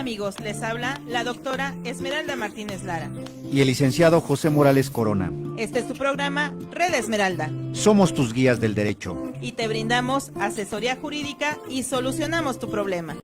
amigos? Les habla la doctora Esmeralda Martínez Lara. Y el licenciado José Morales Corona. Este es tu programa Red Esmeralda. Somos tus guías del derecho. Y te brindamos asesoría jurídica y solucionamos tu problema.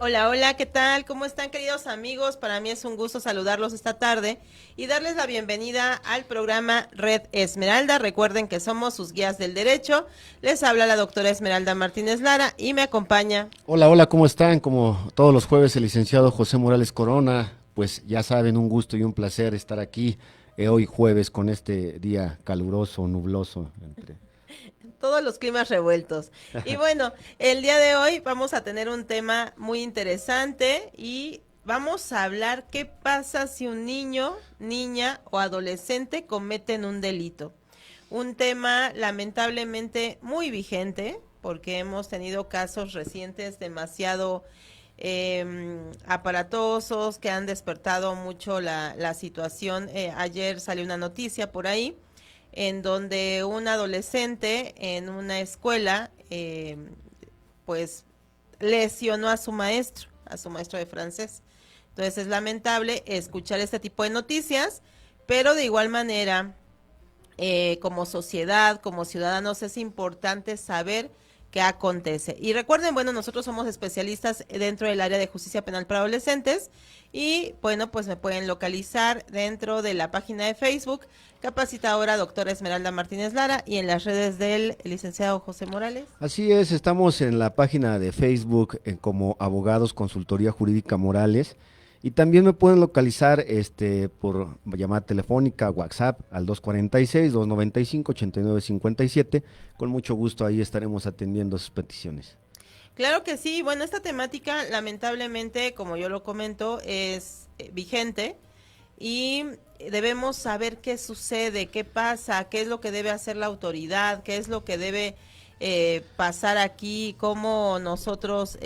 Hola, hola, ¿qué tal? ¿Cómo están, queridos amigos? Para mí es un gusto saludarlos esta tarde y darles la bienvenida al programa Red Esmeralda. Recuerden que somos sus guías del derecho. Les habla la doctora Esmeralda Martínez Lara y me acompaña. Hola, hola, ¿cómo están? Como todos los jueves, el licenciado José Morales Corona. Pues ya saben, un gusto y un placer estar aquí hoy jueves con este día caluroso, nubloso. Todos los climas revueltos. Y bueno, el día de hoy vamos a tener un tema muy interesante y vamos a hablar qué pasa si un niño, niña o adolescente cometen un delito. Un tema lamentablemente muy vigente porque hemos tenido casos recientes demasiado aparatosos que han despertado mucho la situación. Ayer salió una noticia por ahí en donde un adolescente en una escuela pues lesionó a su maestro de francés. Entonces es lamentable escuchar este tipo de noticias, pero de igual manera como sociedad, como ciudadanos es importante saber qué acontece. Y recuerden, bueno, nosotros somos especialistas dentro del área de justicia penal para adolescentes y bueno, pues me pueden localizar dentro de la página de Facebook, capacitadora doctora Esmeralda Martínez Lara, y en las redes del licenciado José Morales. Así es, estamos en la página de Facebook como Abogados Consultoría Jurídica Morales y también me pueden localizar por llamada telefónica, WhatsApp al 246-295-8957. Con mucho gusto ahí estaremos atendiendo sus peticiones. Claro que sí, bueno, esta temática lamentablemente, como yo lo comento, es vigente y debemos saber qué sucede, qué pasa, qué es lo que debe hacer la autoridad, qué es lo que debe pasar aquí, cómo nosotros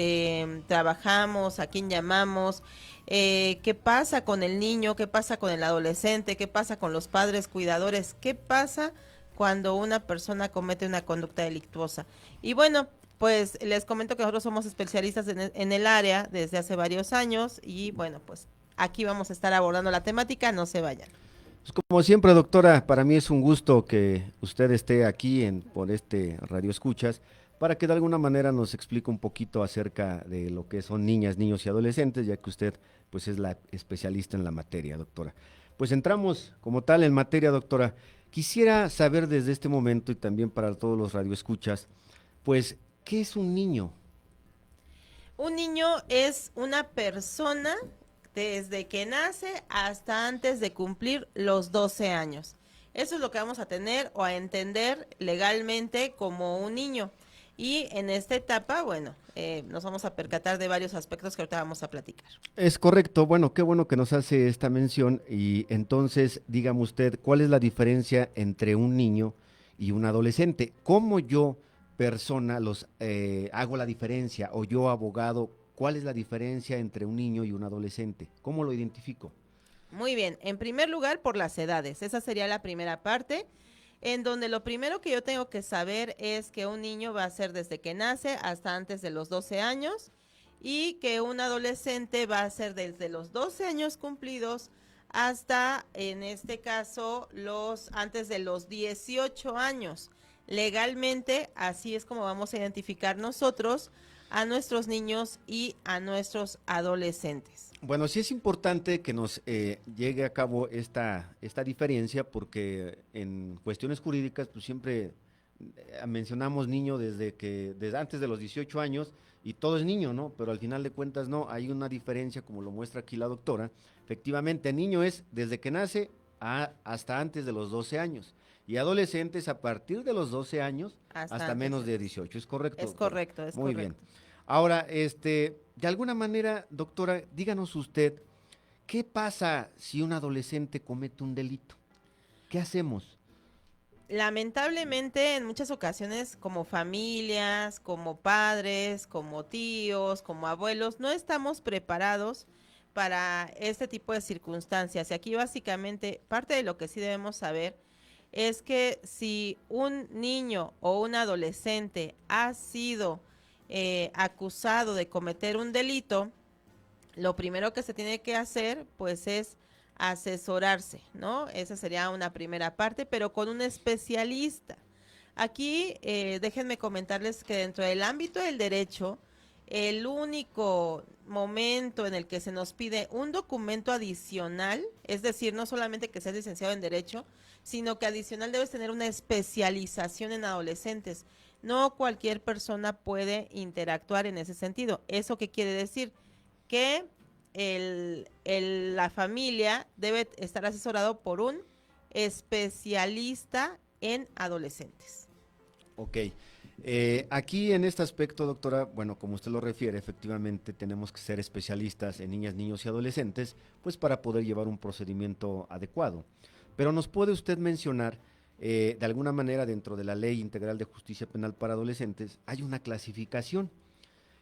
trabajamos, a quién llamamos, qué pasa con el niño, qué pasa con el adolescente, qué pasa con los padres cuidadores, qué pasa cuando una persona comete una conducta delictuosa. Y bueno, pues les comento que nosotros somos especialistas en el área desde hace varios años y bueno, pues aquí vamos a estar abordando la temática, no se vayan. Pues como siempre, doctora, para mí es un gusto que usted esté aquí por Radio Escuchas para que de alguna manera nos explique un poquito acerca de lo que son niñas, niños y adolescentes, ya que usted pues es la especialista en la materia, doctora. Pues entramos como tal en materia, doctora. Quisiera saber desde este momento y también para todos los radioescuchas, pues, ¿qué es un niño? Un niño es una persona desde que nace hasta antes de cumplir los 12 años. Eso es lo que vamos a tener o a entender legalmente como un niño. Y en esta etapa, bueno, nos vamos a percatar de varios aspectos que ahorita vamos a platicar. Es correcto, bueno, qué bueno que nos hace esta mención y entonces dígame usted, ¿cuál es la diferencia entre un niño y un adolescente? ¿Cómo yo, persona, hago la diferencia o yo, abogado, cuál es la diferencia entre un niño y un adolescente? ¿Cómo lo identifico? Muy bien, en primer lugar por las edades, esa sería la primera parte, en donde lo primero que yo tengo que saber es que un niño va a ser desde que nace hasta antes de los 12 años y que un adolescente va a ser desde los 12 años cumplidos hasta, en este caso, antes de los 18 años. Legalmente, así es como vamos a identificar nosotros a nuestros niños y a nuestros adolescentes. Bueno, sí es importante que nos llegue a cabo esta diferencia porque en cuestiones jurídicas pues siempre mencionamos niño desde antes de los 18 años y todo es niño, ¿no? Pero al final de cuentas no, hay una diferencia como lo muestra aquí la doctora. Efectivamente, niño es desde que nace hasta antes de los 12 años y adolescentes a partir de los 12 años hasta menos de 18, ¿es correcto? Es correcto, es Muy correcto. bien. Ahora, de alguna manera, doctora, díganos usted, ¿qué pasa si un adolescente comete un delito? ¿Qué hacemos? Lamentablemente, en muchas ocasiones, como familias, como padres, como tíos, como abuelos, no estamos preparados para este tipo de circunstancias. Y aquí básicamente parte de lo que sí debemos saber es que si un niño o un adolescente ha sido acusado de cometer un delito, lo primero que se tiene que hacer pues es asesorarse, ¿no? Esa sería una primera parte, pero con un especialista. Aquí déjenme comentarles que dentro del ámbito del derecho, el único momento en el que se nos pide un documento adicional, es decir, no solamente que seas licenciado en derecho, sino que adicional debes tener una especialización en adolescentes. No cualquier persona puede interactuar en ese sentido. ¿Eso qué quiere decir? Que la familia debe estar asesorado por un especialista en adolescentes. Ok. Aquí en este aspecto, doctora, bueno, como usted lo refiere, efectivamente tenemos que ser especialistas en niñas, niños y adolescentes, pues para poder llevar un procedimiento adecuado. Pero ¿nos puede usted mencionar, de alguna manera dentro de la Ley Integral de Justicia Penal para Adolescentes, hay una clasificación?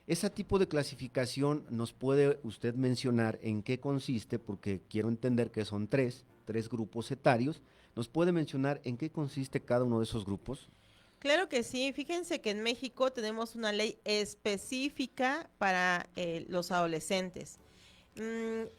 Ese tipo de clasificación nos puede usted mencionar en qué consiste, porque quiero entender que son tres grupos etarios. ¿Nos puede mencionar en qué consiste cada uno de esos grupos? Claro que sí, fíjense que en México tenemos una ley específica para los adolescentes.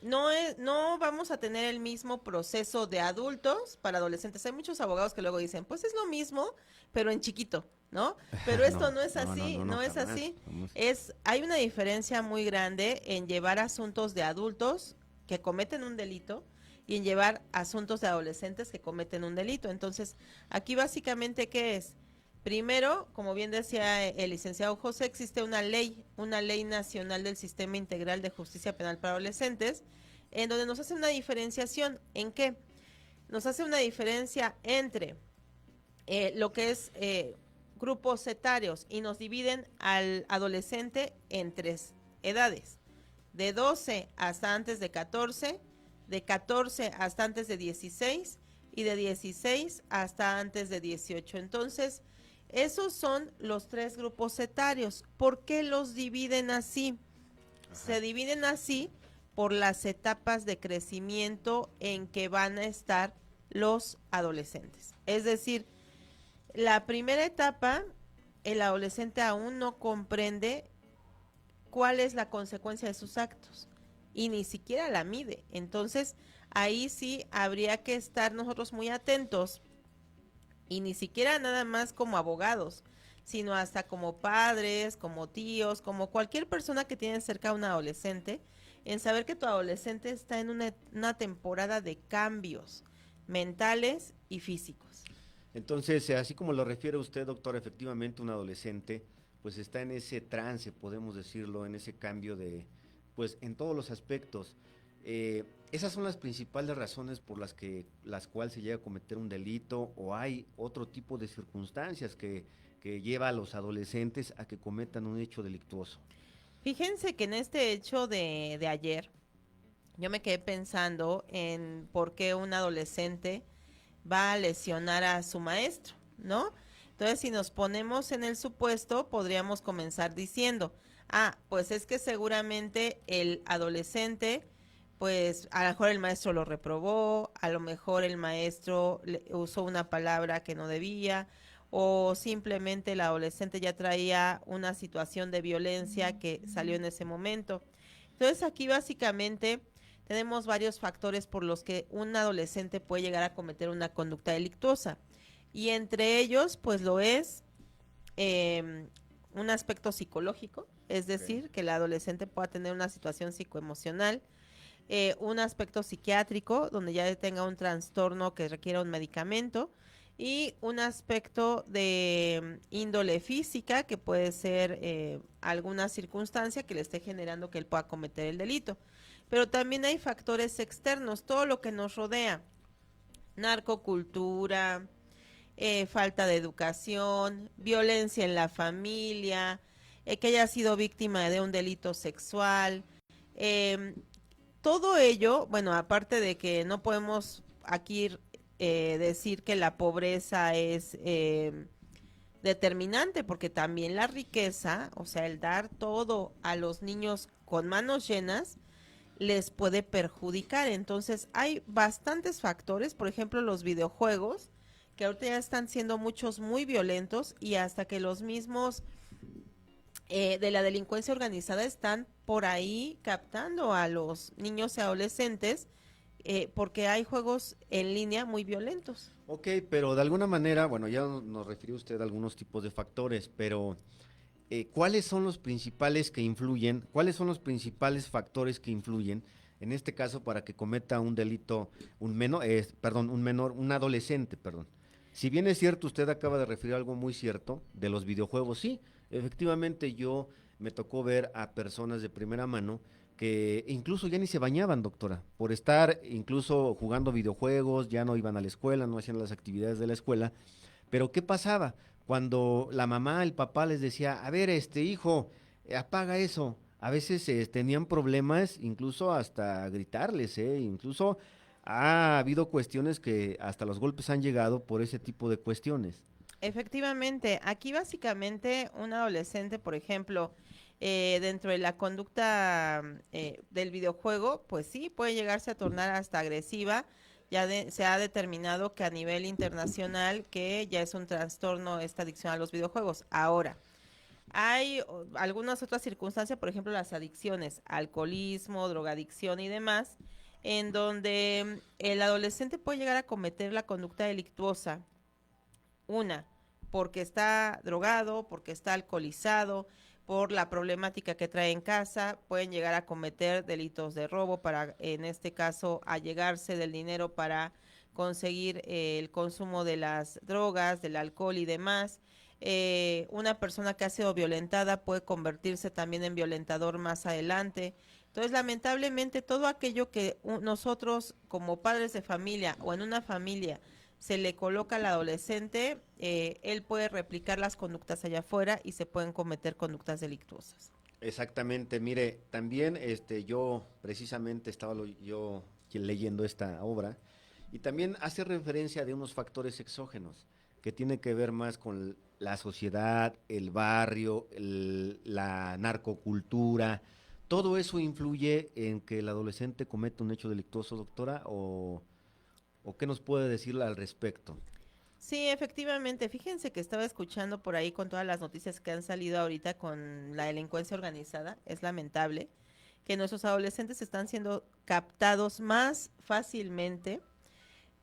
No vamos a tener el mismo proceso de adultos para adolescentes. Hay muchos abogados que luego dicen, pues es lo mismo, pero en chiquito, ¿no? Pero esto no es así, no es jamás, así. jamás. Hay una diferencia muy grande en llevar asuntos de adultos que cometen un delito y en llevar asuntos de adolescentes que cometen un delito. Entonces, aquí básicamente, ¿qué es? Primero, como bien decía el licenciado José, existe una ley nacional del Sistema Integral de Justicia Penal para Adolescentes, en donde nos hace una diferenciación. ¿En qué? Nos hace una diferencia entre lo que es grupos etarios y nos dividen al adolescente en tres edades, de 12 hasta antes de 14, de 14 hasta antes de 16 y de 16 hasta antes de 18. Entonces, esos son los tres grupos etarios. ¿Por qué los dividen así? Ajá. Se dividen así por las etapas de crecimiento en que van a estar los adolescentes. Es decir, la primera etapa, el adolescente aún no comprende cuál es la consecuencia de sus actos y ni siquiera la mide. Entonces, ahí sí habría que estar nosotros muy atentos y ni siquiera nada más como abogados, sino hasta como padres, como tíos, como cualquier persona que tiene cerca a un adolescente, en saber que tu adolescente está en una temporada de cambios mentales y físicos. Entonces, así como lo refiere usted, doctor, efectivamente un adolescente pues está en ese trance, podemos decirlo, en ese cambio de, pues en todos los aspectos. Esas son las principales razones por las cuales se llega a cometer un delito, o hay otro tipo de circunstancias que lleva a los adolescentes a que cometan un hecho delictuoso. Fíjense que en este hecho de ayer, yo me quedé pensando en por qué un adolescente va a lesionar a su maestro, ¿no? Entonces, si nos ponemos en el supuesto, podríamos comenzar diciendo, pues es que seguramente el adolescente, pues a lo mejor el maestro lo reprobó, a lo mejor el maestro usó una palabra que no debía, o simplemente el adolescente ya traía una situación de violencia que salió en ese momento. Entonces, aquí básicamente tenemos varios factores por los que un adolescente puede llegar a cometer una conducta delictuosa. Y entre ellos, pues lo es un aspecto psicológico, es decir, que el adolescente pueda tener una situación psicoemocional, un aspecto psiquiátrico, donde ya tenga un trastorno que requiera un medicamento, y un aspecto de índole física, que puede ser alguna circunstancia que le esté generando que él pueda cometer el delito. Pero también hay factores externos, todo lo que nos rodea, narcocultura, falta de educación, violencia en la familia, que haya sido víctima de un delito sexual, todo ello, bueno, aparte de que no podemos aquí decir que la pobreza es determinante, porque también la riqueza, o sea, el dar todo a los niños con manos llenas, les puede perjudicar. Entonces, hay bastantes factores, por ejemplo, los videojuegos, que ahorita ya están siendo muchos muy violentos y hasta que los mismos de la delincuencia organizada están por ahí captando a los niños y adolescentes porque hay juegos en línea muy violentos. Ok, pero de alguna manera, bueno, ya nos refirió usted a algunos tipos de factores, pero ¿cuáles son los principales que influyen, cuáles son los principales factores que influyen, en este caso, para que cometa un delito, un adolescente, perdón? Si bien es cierto, usted acaba de referir algo muy cierto de los videojuegos, sí, efectivamente yo me tocó ver a personas de primera mano que incluso ya ni se bañaban, doctora, por estar incluso jugando videojuegos, ya no iban a la escuela, no hacían las actividades de la escuela, pero ¿qué pasaba? Cuando la mamá, el papá les decía, a ver, hijo, apaga eso. A veces tenían problemas, incluso hasta gritarles, incluso ha habido cuestiones que hasta los golpes han llegado por ese tipo de cuestiones. Efectivamente, aquí básicamente un adolescente, por ejemplo, dentro de la conducta del videojuego, pues sí, puede llegarse a tornar hasta agresiva. Se ha determinado que a nivel internacional que ya es un trastorno esta adicción a los videojuegos. Ahora, hay algunas otras circunstancias, por ejemplo, las adicciones, alcoholismo, drogadicción y demás, en donde el adolescente puede llegar a cometer la conducta delictuosa. Una, porque está drogado, porque está alcoholizado, por la problemática que trae en casa, pueden llegar a cometer delitos de robo para, en este caso, allegarse del dinero para conseguir el consumo de las drogas, del alcohol y demás. Una persona que ha sido violentada puede convertirse también en violentador más adelante. Entonces, lamentablemente, todo aquello que nosotros como padres de familia o en una familia se le coloca al adolescente, él puede replicar las conductas allá afuera y se pueden cometer conductas delictuosas. Exactamente, mire, también yo precisamente yo leyendo esta obra y también hace referencia de unos factores exógenos que tiene que ver más con la sociedad, el barrio, la narcocultura. ¿Todo eso influye en que el adolescente cometa un hecho delictuoso, doctora? ¿O qué nos puede decir al respecto? Sí, efectivamente. Fíjense que estaba escuchando por ahí con todas las noticias que han salido ahorita con la delincuencia organizada. Es lamentable que nuestros adolescentes están siendo captados más fácilmente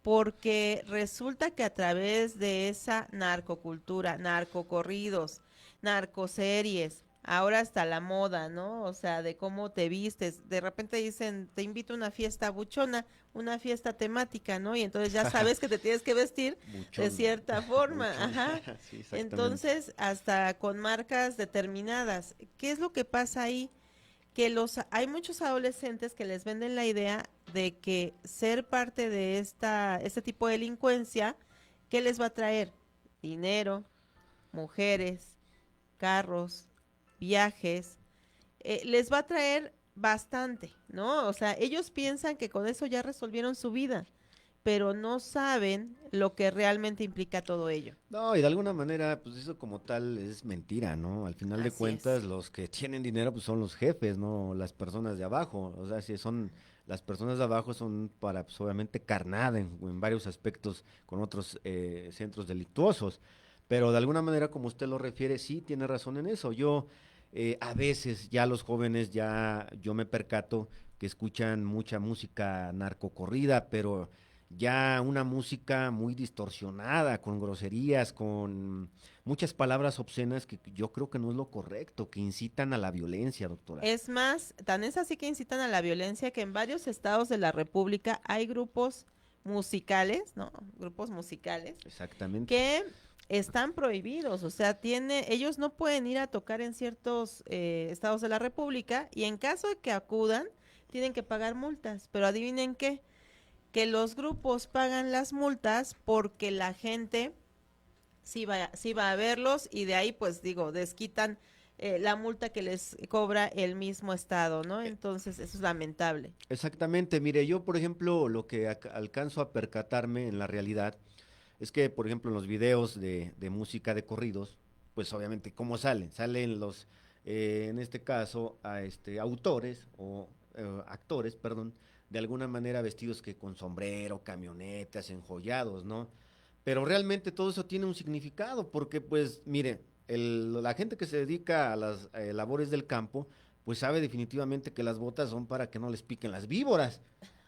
porque resulta que a través de esa narcocultura, narcocorridos, narcoseries, ahora hasta la moda, ¿no? O sea, de cómo te vistes, de repente dicen, te invito a una fiesta buchona, una fiesta temática, ¿no? Y entonces ya sabes que te tienes que vestir de Buchón, cierta forma, buchón, ajá. sí, exactamente. Entonces, hasta con marcas determinadas. ¿Qué es lo que pasa ahí? Que hay muchos adolescentes que les venden la idea de que ser parte de este tipo de delincuencia, ¿qué les va a traer? Dinero, mujeres, carros, viajes, les va a traer bastante, ¿no? O sea, ellos piensan que con eso ya resolvieron su vida, pero no saben lo que realmente implica todo ello. No, y de alguna manera, pues eso como tal es mentira, ¿no? Al final de Así es. cuentas, los que tienen dinero, pues son los jefes, ¿no? Las personas de abajo. O sea, si son, las personas de abajo son para, pues obviamente, carnada en varios aspectos con otros centros delictuosos. Pero de alguna manera, como usted lo refiere, sí tiene razón en eso. A veces, ya los jóvenes, ya yo me percato que escuchan mucha música narcocorrida, pero ya una música muy distorsionada, con groserías, con muchas palabras obscenas que yo creo que no es lo correcto, que incitan a la violencia, doctora. Es más, tan es así que incitan a la violencia que en varios estados de la República hay grupos musicales, ¿no? Grupos musicales Exactamente. que están prohibidos, o sea, ellos no pueden ir a tocar en ciertos estados de la República y en caso de que acudan, tienen que pagar multas, pero adivinen qué, que los grupos pagan las multas porque la gente sí va a verlos y de ahí pues digo, desquitan la multa que les cobra el mismo estado, ¿no? Entonces eso es lamentable. Exactamente, mire, yo por ejemplo lo que alcanzo a percatarme en la realidad es que, por ejemplo, en los videos de música de corridos, pues obviamente, ¿cómo salen? Salen en este caso, autores o actores, perdón, de alguna manera vestidos que con sombrero, camionetas, enjollados, ¿no? Pero realmente todo eso tiene un significado, porque pues, mire, la gente que se dedica a las labores del campo, pues sabe definitivamente que las botas son para que no les piquen las víboras,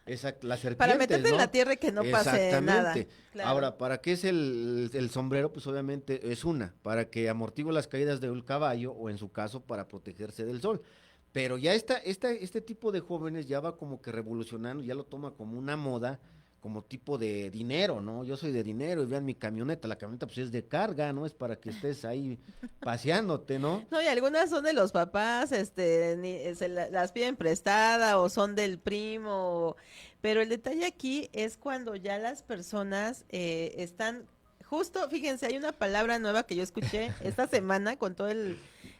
las Para serpientes, meterte en la ¿no? tierra y que no pase nada. Exactamente. Claro. Ahora, ¿para qué es el sombrero? Pues obviamente es para que amortigue las caídas del caballo o en su caso para protegerse del sol. Pero ya este tipo de jóvenes ya va como que revolucionando, ya lo toma como una moda, como tipo de dinero, ¿no? Yo soy de dinero y vean mi camioneta, la camioneta pues es de carga, ¿no? Es para que estés ahí paseándote, ¿no? No, y algunas son de los papás, las piden prestada o son del primo, pero el detalle aquí es cuando ya las personas están, justo, fíjense, hay una palabra nueva que yo escuché esta semana con todo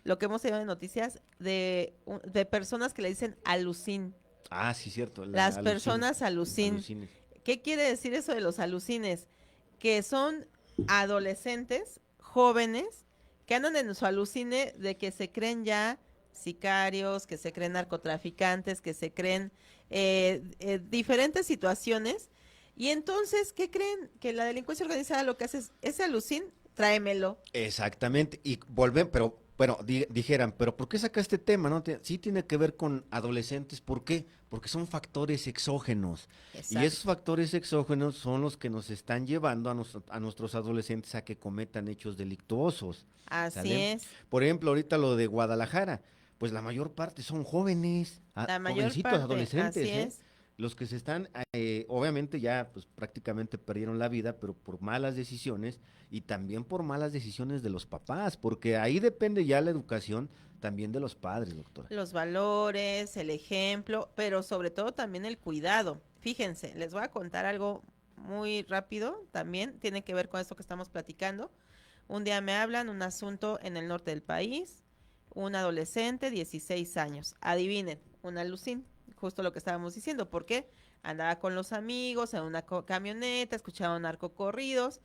lo que hemos tenido de noticias de personas que le dicen alucin. Ah, sí, cierto. Las personas alucin. Alucines. ¿Qué quiere decir eso de los alucines? Que son adolescentes, jóvenes, que andan en su alucine de que se creen ya sicarios, que se creen narcotraficantes, que se creen diferentes situaciones. Y entonces, ¿qué creen? Que la delincuencia organizada lo que hace es, ese alucín, tráemelo. Exactamente, y volver, pero bueno, dijeran, pero ¿por qué saca este tema? ¿No? Sí tiene que ver con adolescentes, ¿por qué? Porque son factores exógenos. Exacto. Y esos factores exógenos son los que nos están llevando a nuestros adolescentes a que cometan hechos delictuosos. Así ¿Sale? es. Por ejemplo, ahorita lo de Guadalajara, pues la mayor parte son jóvenes, La mayor jovencitos, parte, adolescentes, así ¿eh? es. Los que se están, obviamente ya pues prácticamente perdieron la vida, pero por malas decisiones y también por malas decisiones de los papás, porque ahí depende ya la educación también de los padres, doctora. Los valores, el ejemplo, pero sobre todo también el cuidado. Fíjense, les voy a contar algo muy rápido, también tiene que ver con esto que estamos platicando. Un día me hablan un asunto en el norte del país, un adolescente, 16 años. Adivinen, un alucín, justo lo que estábamos diciendo, porque andaba con los amigos en una camioneta, escuchaba narcocorridos,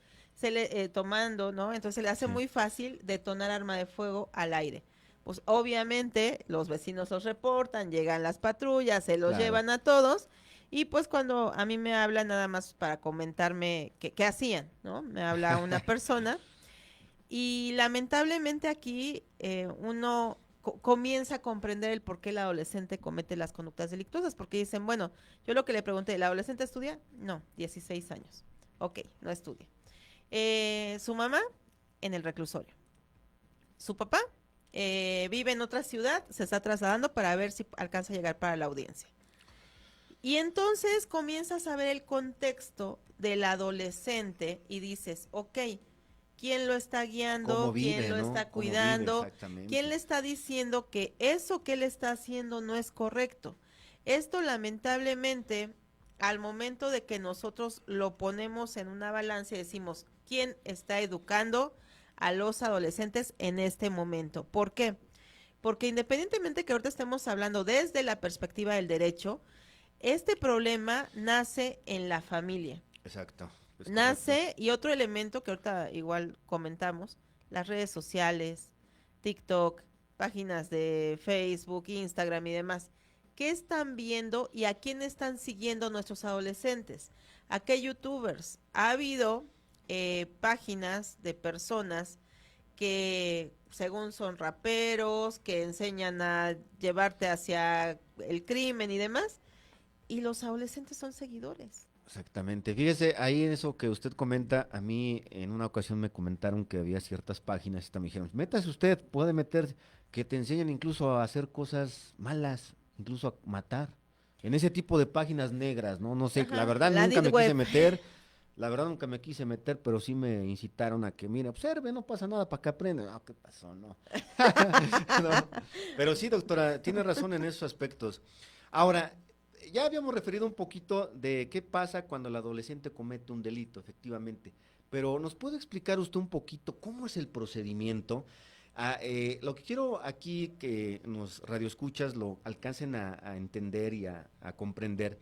tomando, ¿no? Entonces se le hace Sí. muy fácil detonar arma de fuego al aire. Pues obviamente los vecinos los reportan, llegan las patrullas, se los Claro. llevan a todos. Y pues cuando a mí me hablan nada más para comentarme qué hacían, ¿no? Me habla una persona y lamentablemente aquí uno comienza a comprender el por qué el adolescente comete las conductas delictuosas, porque dicen, bueno, yo lo que le pregunté, ¿el adolescente estudia? No, 16 años. Ok, no estudia. Su mamá en el reclusorio. Su papá vive en otra ciudad, se está trasladando para ver si alcanza a llegar para la audiencia. Y entonces comienzas a ver el contexto del adolescente y dices, ok, ¿quién lo está guiando? Cómo vive, ¿Quién lo ¿no? está Cómo vive, cuidando? exactamente. ¿Quién le está diciendo que eso que él está haciendo no es correcto? Esto lamentablemente, al momento de que nosotros lo ponemos en una balanza y decimos, ¿quién está educando a los adolescentes en este momento? ¿Por qué? Porque independientemente que ahorita estemos hablando desde la perspectiva del derecho, este problema nace en la familia. Exacto. Es Nace, correcto. y otro elemento que ahorita igual comentamos, las redes sociales, TikTok, páginas de Facebook, Instagram y demás. ¿Qué están viendo y a quién están siguiendo nuestros adolescentes? ¿A qué youtubers? Ha habido páginas de personas que según son raperos, que enseñan a llevarte hacia el crimen y demás, y los adolescentes son seguidores. Exactamente. Fíjese, ahí en eso que usted comenta, a mí en una ocasión me comentaron que había ciertas páginas y me dijeron, métase usted, puede meter, que te enseñan incluso a hacer cosas malas, incluso a matar. En ese tipo de páginas negras, ¿no? No sé, Ajá, la verdad la nunca deep me quise web. meter, la verdad nunca me quise meter, pero sí me incitaron a que, mire, observe, no pasa nada para que aprenda. No, ¿qué pasó? No. No. Pero sí, doctora, tiene razón en esos aspectos. Ahora, ya habíamos referido un poquito de qué pasa cuando el adolescente comete un delito, efectivamente, pero ¿nos puede explicar usted un poquito cómo es el procedimiento? Lo que quiero aquí que nos radioescuchas lo alcancen a entender y a comprender,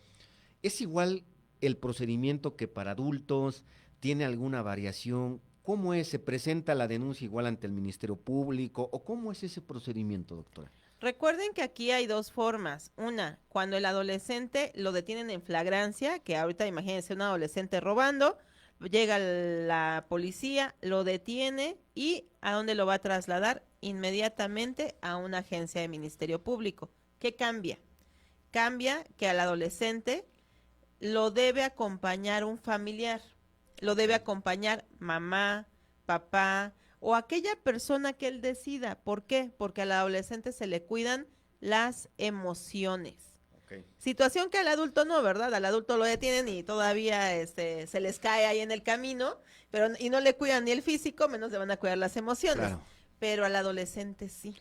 ¿es igual el procedimiento que para adultos? ¿Tiene alguna variación? ¿Cómo es? ¿Se presenta la denuncia igual ante el Ministerio Público? ¿O cómo es ese procedimiento, doctora? Recuerden que aquí hay dos formas. Una, cuando el adolescente lo detienen en flagrancia, que ahorita imagínense un adolescente robando, llega la policía, lo detiene y ¿a dónde lo va a trasladar? Inmediatamente a una agencia de Ministerio Público. ¿Qué cambia? Cambia que al adolescente lo debe acompañar un familiar, lo debe acompañar mamá, papá o aquella persona que él decida. ¿Por qué? Porque al adolescente se le cuidan las emociones. Okay. Situación que al adulto no, ¿verdad? Al adulto lo detienen y todavía se les cae ahí en el camino, pero y no le cuidan ni el físico, menos le van a cuidar las emociones. Claro. Pero al adolescente sí.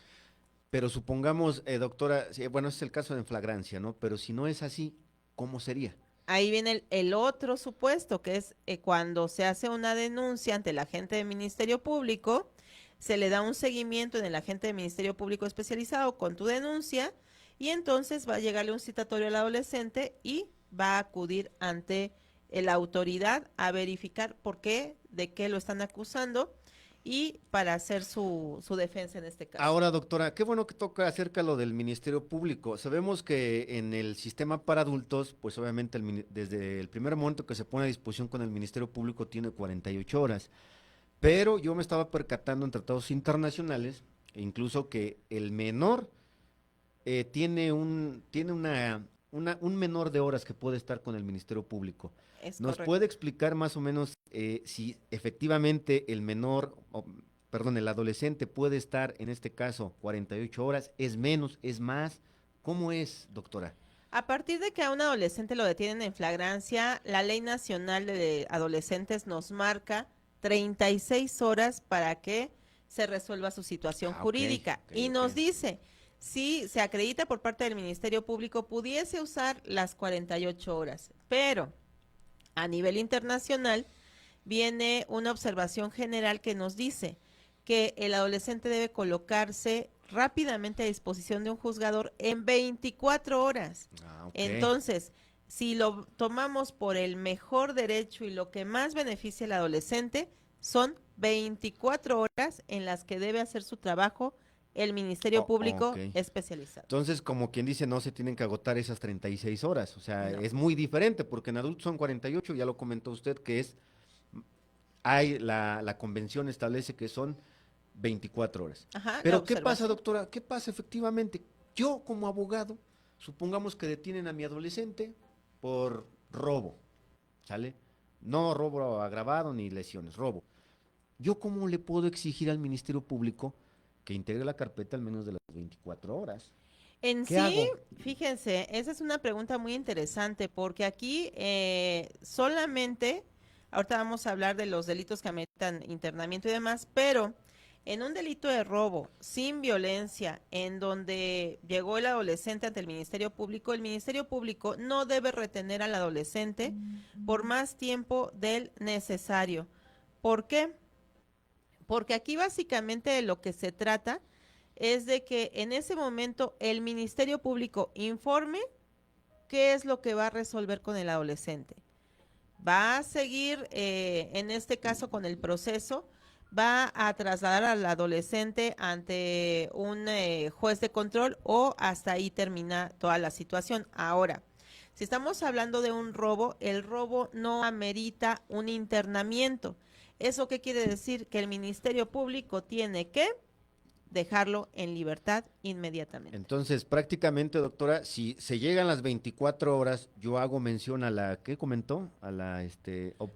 Pero supongamos, doctora, bueno, ese es el caso de flagrancia, ¿no? Pero si no es así, ¿cómo sería? Ahí viene el otro supuesto, que es cuando se hace una denuncia ante el agente de Ministerio Público, se le da un seguimiento en el agente de Ministerio Público especializado con tu denuncia y entonces va a llegarle un citatorio al adolescente y va a acudir ante la autoridad a verificar por qué, de qué lo están acusando y para hacer su defensa en este caso. Ahora, doctora, qué bueno que toca acerca lo del Ministerio Público. Sabemos que en el sistema para adultos, pues obviamente desde el primer momento que se pone a disposición con el Ministerio Público tiene 48 horas. Pero yo me estaba percatando en tratados internacionales, incluso que el menor tiene un menor de horas que puede estar con el Ministerio Público. Es ¿Nos correcto. puede explicar más o menos si efectivamente el adolescente puede estar en este caso 48 horas, es menos, es más? ¿Cómo es, doctora? A partir de que a un adolescente lo detienen en flagrancia, la Ley Nacional de Adolescentes nos marca 36 horas para que se resuelva su situación jurídica. Y nos dice, si se acredita por parte del Ministerio Público, pudiese usar las 48 horas, pero a nivel internacional viene una observación general que nos dice que el adolescente debe colocarse rápidamente a disposición de un juzgador en 24 horas. Entonces, si lo tomamos por el mejor derecho y lo que más beneficia al adolescente, son 24 horas en las que debe hacer su trabajo el Ministerio Público especializado. Entonces, como quien dice, no se tienen que agotar esas 36 horas, o sea, No. es muy diferente, porque en adultos son 48, ya lo comentó usted, que la convención establece que son 24 horas. Ajá, Pero, ¿qué pasa, doctora? ¿Qué pasa efectivamente? Yo, como abogado, supongamos que detienen a mi adolescente por robo, ¿sale? No robo agravado ni lesiones, robo. ¿Yo cómo le puedo exigir al Ministerio Público que integre la carpeta al menos de las 24 horas? En ¿Qué sí, hago? fíjense, esa es una pregunta muy interesante porque aquí solamente, ahorita vamos a hablar de los delitos que ameritan internamiento y demás, pero en un delito de robo sin violencia, en donde llegó el adolescente ante el Ministerio Público, el Ministerio Público no debe retener al adolescente por más tiempo del necesario. ¿Por qué? Porque aquí básicamente de lo que se trata es de que en ese momento el Ministerio Público informe qué es lo que va a resolver con el adolescente. Va a seguir, en este caso, con el proceso, va a trasladar al adolescente ante un juez de control o hasta ahí termina toda la situación. Ahora, si estamos hablando de un robo, el robo no amerita un internamiento. ¿Eso qué quiere decir? Que el Ministerio Público tiene que dejarlo en libertad inmediatamente. Entonces, prácticamente, doctora, si se llegan las 24 horas, yo hago mención a la, ¿qué comentó? A la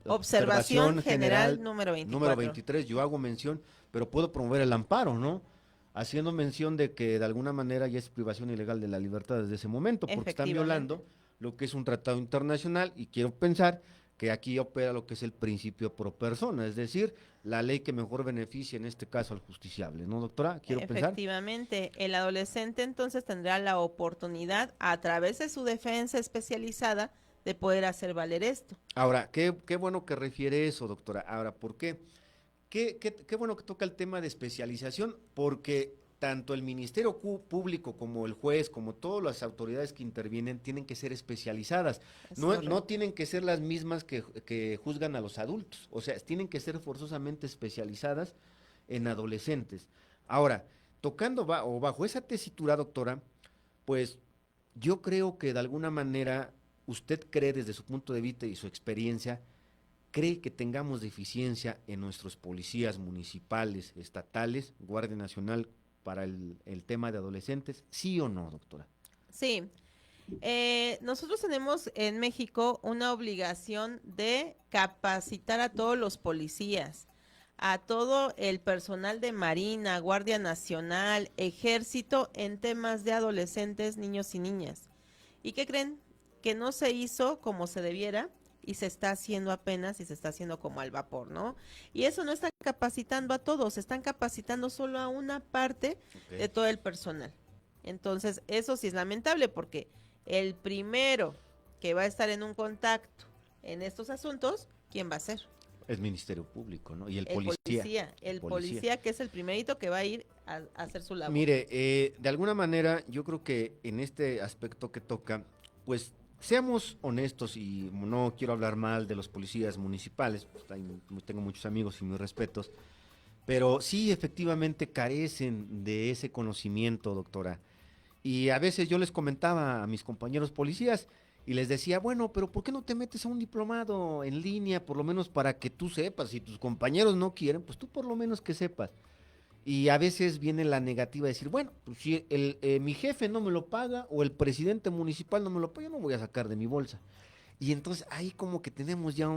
Observación general número 24. Número 23, yo hago mención, pero puedo promover el amparo, ¿no? Haciendo mención de que de alguna manera ya es privación ilegal de la libertad desde ese momento, porque están violando lo que es un tratado internacional y quiero pensar que aquí opera lo que es el principio pro persona, es decir, la ley que mejor beneficia en este caso al justiciable, ¿no, doctora? Quiero pensar. Efectivamente, el adolescente entonces tendrá la oportunidad a través de su defensa especializada de poder hacer valer esto. Ahora, qué bueno que refiere eso, doctora. Ahora, ¿por qué? Qué bueno que toca el tema de especialización, porque tanto el Ministerio Público como el juez, como todas las autoridades que intervienen, tienen que ser especializadas. No tienen que ser las mismas que juzgan a los adultos. O sea, tienen que ser forzosamente especializadas en adolescentes. Ahora, o bajo esa tesitura, doctora, pues yo creo que de alguna manera usted cree desde su punto de vista y su experiencia, cree que tengamos deficiencia en nuestros policías municipales, estatales, Guardia Nacional para el tema de adolescentes, ¿sí o no, doctora? Sí. Nosotros tenemos en México una obligación de capacitar a todos los policías, a todo el personal de Marina, Guardia Nacional, Ejército en temas de adolescentes, niños y niñas. ¿Y qué creen? Que no se hizo como se debiera y se está haciendo apenas y se está haciendo como al vapor, ¿no? Y eso no está capacitando a todos, están capacitando solo a una parte de todo el personal. Entonces, eso sí es lamentable porque el primero que va a estar en un contacto en estos asuntos, ¿quién va a ser? El Ministerio Público, ¿no? Y el policía, que es el primerito que va a ir a hacer su labor. Mire, de alguna manera, yo creo que en este aspecto que toca, pues seamos honestos y no quiero hablar mal de los policías municipales, pues, tengo muchos amigos y mis respetos, pero sí efectivamente carecen de ese conocimiento, doctora. Y a veces yo les comentaba a mis compañeros policías y les decía, bueno, pero ¿por qué no te metes a un diplomado en línea, por lo menos para que tú sepas? Si tus compañeros no quieren, pues tú por lo menos que sepas. Y a veces viene la negativa de decir, bueno, pues si mi jefe no me lo paga o el presidente municipal no me lo paga, yo no voy a sacar de mi bolsa. Y entonces ahí como que tenemos ya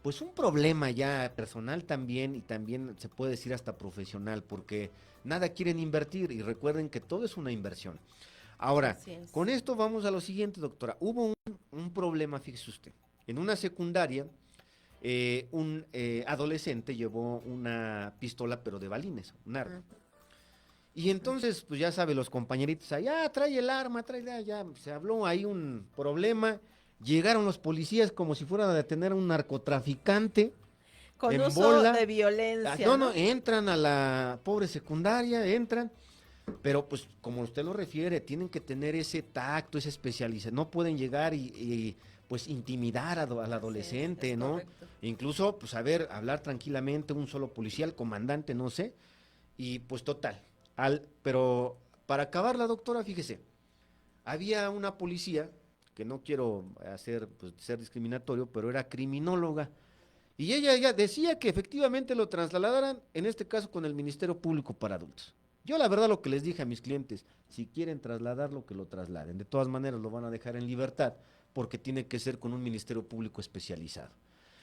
pues un problema ya personal también y también se puede decir hasta profesional, porque nada quieren invertir y recuerden que todo es una inversión. Ahora, con esto vamos a lo siguiente, doctora. Hubo un problema, fíjese usted, en una secundaria. Un adolescente llevó una pistola pero de balines, un arma. Y entonces, pues ya sabe, los compañeritos allá, trae el arma, ya se habló ahí un problema, llegaron los policías como si fueran a detener a un narcotraficante. Con uso de violencia. No, entran a la pobre secundaria, entran, pero pues como usted lo refiere, tienen que tener ese tacto, esa especialización, no pueden llegar y pues intimidar al adolescente, sí, ¿no? Correcto. Incluso, pues hablar tranquilamente, un solo policía, el comandante, no sé, y pues total, pero para acabarla, doctora, fíjese, había una policía, que no quiero ser discriminatorio, pero era criminóloga, y ella decía que efectivamente lo trasladaran, en este caso con el Ministerio Público para Adultos. Yo la verdad lo que les dije a mis clientes, si quieren trasladarlo, que lo trasladen, de todas maneras lo van a dejar en libertad, porque tiene que ser con un Ministerio Público especializado.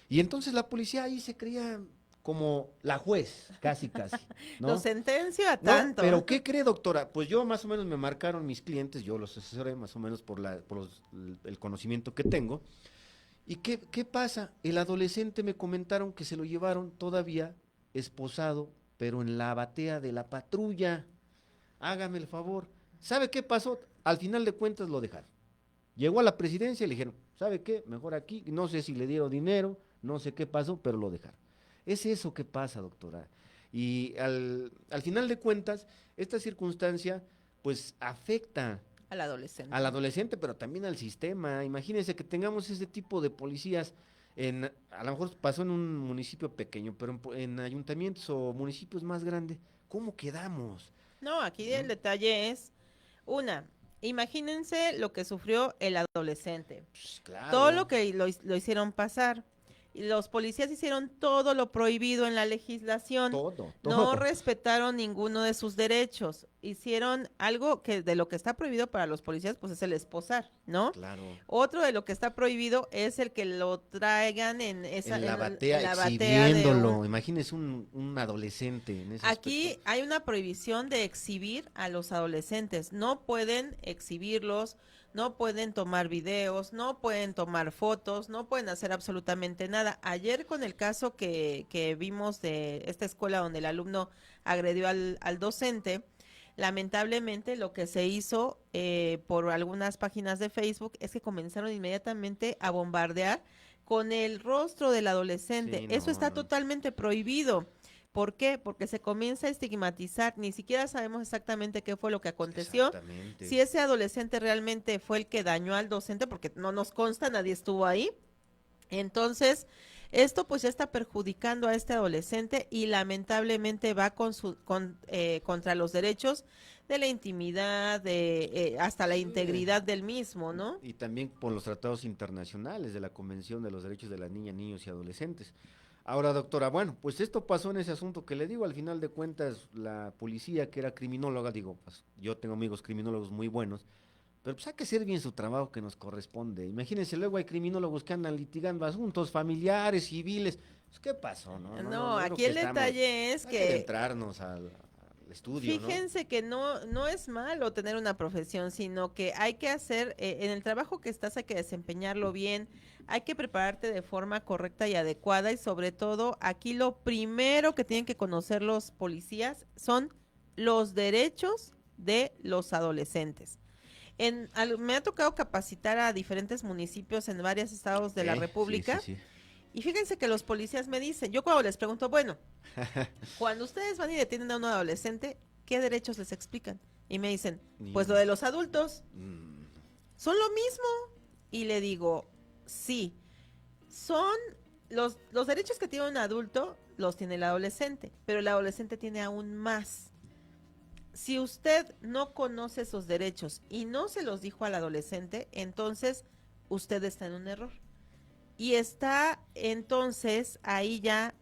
Y entonces la policía ahí se creía como la juez, casi, ¿no? Lo sentencio a tanto. No, pero ¿qué cree, doctora? Pues yo más o menos me marcaron mis clientes, yo los asesoré más o menos por el conocimiento que tengo. ¿Y qué pasa? El adolescente me comentaron que se lo llevaron todavía esposado, pero en la batea de la patrulla. Hágame el favor. ¿Sabe qué pasó? Al final de cuentas lo dejaron. Llegó a la presidencia y le dijeron, ¿sabe qué? Mejor aquí, no sé si le dieron dinero, no sé qué pasó, pero lo dejaron. Es eso que pasa, doctora. Y al final de cuentas, esta circunstancia, pues, afecta al adolescente, pero también al sistema. Imagínense que tengamos ese tipo de policías, a lo mejor pasó en un municipio pequeño, pero en ayuntamientos o municipios más grandes, ¿cómo quedamos? No, aquí el detalle es, imagínense lo que sufrió el adolescente. Pues, claro. Todo lo que lo hicieron pasar. Y los policías hicieron todo lo prohibido en la legislación. Todo. No respetaron ninguno de sus derechos. Hicieron algo que de lo que está prohibido para los policías, pues es el esposar, ¿no? Claro. Otro de lo que está prohibido es el que lo traigan en la batea, exhibiéndolo. Imagínese un adolescente en ese Aquí aspecto. hay una prohibición de exhibir a los adolescentes. No pueden exhibirlos, no pueden tomar videos, no pueden tomar fotos, no pueden hacer absolutamente nada. Ayer con el caso que vimos de esta escuela donde el alumno agredió al docente, lamentablemente lo que se hizo por algunas páginas de Facebook es que comenzaron inmediatamente a bombardear con el rostro del adolescente. Sí, Eso está totalmente prohibido. ¿Por qué? Porque se comienza a estigmatizar, ni siquiera sabemos exactamente qué fue lo que aconteció, si ese adolescente realmente fue el que dañó al docente, porque no nos consta, nadie estuvo ahí. Entonces, Esto pues ya está perjudicando a este adolescente y lamentablemente va contra los derechos de la intimidad, de hasta la integridad del mismo, ¿no? Y también por los tratados internacionales de la Convención de los Derechos de la Niña, Niños y Adolescentes. Ahora, doctora, bueno, pues esto pasó en ese asunto que le digo, al final de cuentas, la policía que era criminóloga, digo, pues yo tengo amigos criminólogos muy buenos, pero pues hay que hacer bien su trabajo que nos corresponde. Imagínense, luego hay criminólogos que andan litigando asuntos familiares, civiles. Pues, ¿qué pasó? No, Yo creo aquí que el detalle es hay que entrarnos al estudio, ¿no? fíjense que no es malo tener una profesión, sino que hay que hacer, en el trabajo que estás hay que desempeñarlo bien, hay que prepararte de forma correcta y adecuada y sobre todo aquí lo primero que tienen que conocer los policías son los derechos de los adolescentes. Me ha tocado capacitar a diferentes municipios en varios estados de la República. Sí. Y fíjense que los policías me dicen, yo cuando les pregunto, bueno, cuando ustedes van y detienen a un adolescente, ¿qué derechos les explican? Y me dicen, pues lo de los adultos, son lo mismo. Y le digo, sí, son los derechos que tiene un adulto, los tiene el adolescente, pero el adolescente tiene aún más. Si usted no conoce esos derechos y no se los dijo al adolescente, entonces usted está en un error. Y está entonces ahí ya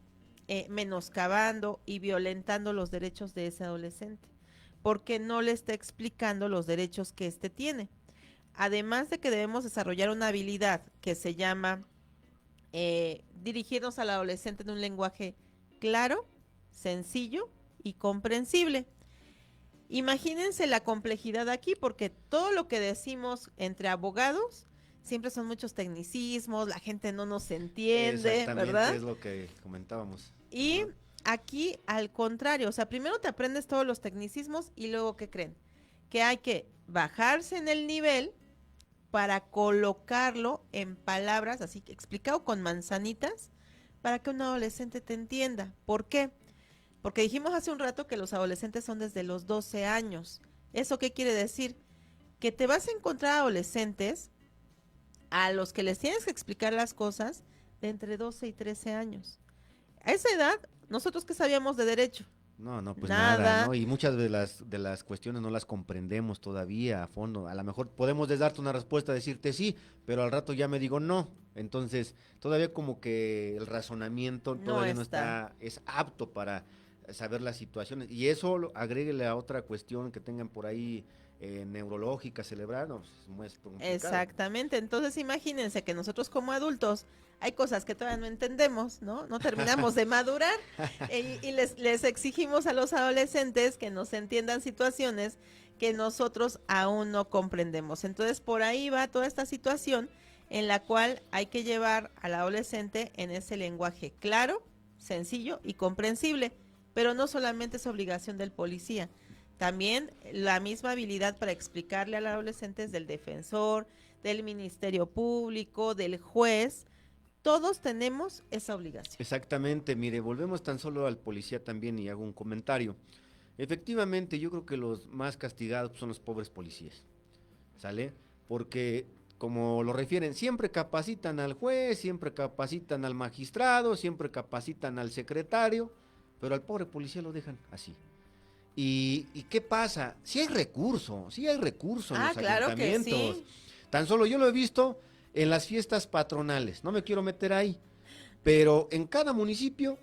menoscabando y violentando los derechos de ese adolescente, porque no le está explicando los derechos que éste tiene. Además de que debemos desarrollar una habilidad que se llama dirigirnos al adolescente en un lenguaje claro, sencillo y comprensible. Imagínense la complejidad aquí, porque todo lo que decimos entre abogados siempre son muchos tecnicismos, la gente no nos entiende, ¿verdad? Es lo que comentábamos. Y aquí al contrario, o sea, primero te aprendes todos los tecnicismos y luego, ¿qué creen? Que hay que bajarse en el nivel para colocarlo en palabras, así que explicado con manzanitas, para que un adolescente te entienda. ¿Por qué? Porque dijimos hace un rato que los adolescentes son desde los 12 años. ¿Eso qué quiere decir? Que te vas a encontrar adolescentes a los que les tienes que explicar las cosas de entre 12 y 13 años. A esa edad, ¿nosotros qué sabíamos de derecho? Pues Nada. nada, ¿no? Y muchas de las cuestiones no las comprendemos todavía a fondo. A lo mejor podemos darte una respuesta, decirte sí, pero al rato ya me digo no. Entonces, todavía como que el razonamiento todavía no está, es apto para saber las situaciones. Y eso agréguele a otra cuestión que tengan por ahí neurológica, cerebral, no, pues es muy complicado. Exactamente, entonces imagínense que nosotros como adultos hay cosas que todavía no entendemos, ¿no? No terminamos de madurar y les exigimos a los adolescentes que nos entiendan situaciones que nosotros aún no comprendemos. Entonces por ahí va toda esta situación en la cual hay que llevar al adolescente en ese lenguaje claro, sencillo y comprensible, pero no solamente es obligación del policía. También la misma habilidad para explicarle al adolescente es del defensor, del Ministerio Público, del juez. Todos tenemos esa obligación. Exactamente, mire, volvemos tan solo al policía también y hago un comentario. Efectivamente, yo creo que los más castigados son los pobres policías, ¿sale? Porque, como lo refieren, siempre capacitan al juez, siempre capacitan al magistrado, siempre capacitan al secretario, pero al pobre policía lo dejan así. ¿Y qué pasa? Sí hay recurso en los ayuntamientos. Que sí. Tan solo yo lo he visto en las fiestas patronales, no me quiero meter ahí, pero en cada municipio